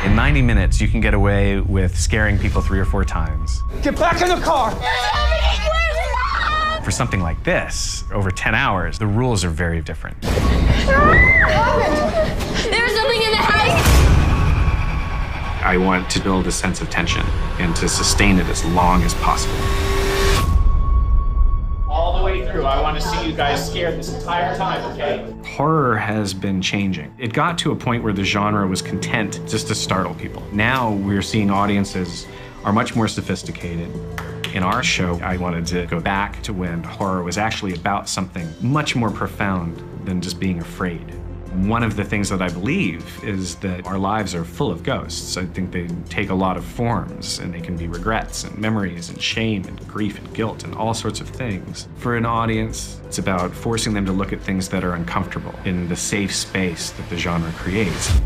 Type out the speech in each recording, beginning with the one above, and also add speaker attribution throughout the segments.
Speaker 1: In 90 minutes, you can get away with scaring people 3 or 4 times.
Speaker 2: Get back in the car!
Speaker 1: For something like this, over 10 hours, the rules are very different.
Speaker 3: There's something in the house!
Speaker 1: I want to build a sense of tension and to sustain it as long as possible.
Speaker 4: All the way through, I want to see you guys scared this entire time, okay?
Speaker 1: Horror has been changing. It got to a point where the genre was content just to startle people. Now we're seeing audiences are much more sophisticated. In our show, I wanted to go back to when horror was actually about something much more profound than just being afraid. One of the things that I believe is that our lives are full of ghosts. I think they take a lot of forms, and they can be regrets and memories and shame and grief and guilt and all sorts of things. For an audience, it's about forcing them to look at things that are uncomfortable in the safe space that the genre creates.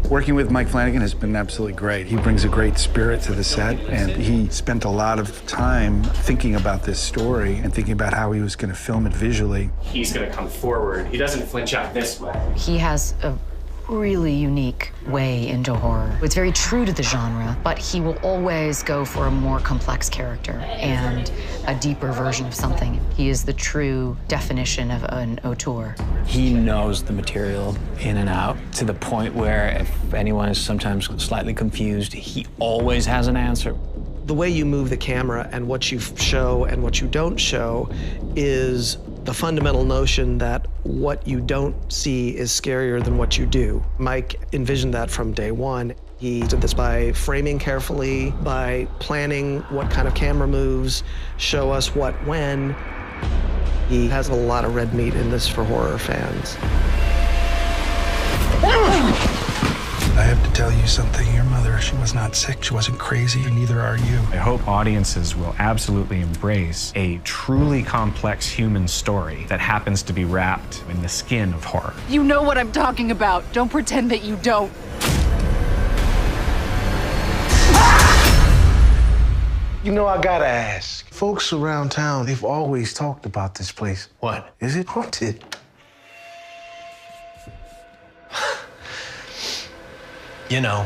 Speaker 5: Working with Mike Flanagan has been absolutely great. He brings a great spirit to the set, and he spent a lot of time thinking about this story and thinking about how he was going to film it visually.
Speaker 4: He's going to come forward. He doesn't flinch out this way.
Speaker 6: He has a really unique way into horror. It's very true to the genre, but he will always go for a more complex character and a deeper version of something. He is the true definition of an auteur.
Speaker 7: He knows the material in and out to the point where if anyone is sometimes slightly confused, he always has an answer.
Speaker 8: The way you move the camera and what you show and what you don't show is the fundamental notion that what you don't see is scarier than what you do. Mike envisioned that from day one. He did this by framing carefully, by planning what kind of camera moves, show us what when. He has a lot of red meat in this for horror fans.
Speaker 5: I have to tell you something. Your mother, she was not sick, she wasn't crazy, and neither are you.
Speaker 1: I hope audiences will absolutely embrace a truly complex human story that happens to be wrapped in the skin of horror.
Speaker 9: You know what I'm talking about. Don't pretend that you don't.
Speaker 2: You know, I gotta ask. Folks around town, they've always talked about this place. What? Is it haunted?
Speaker 10: You know.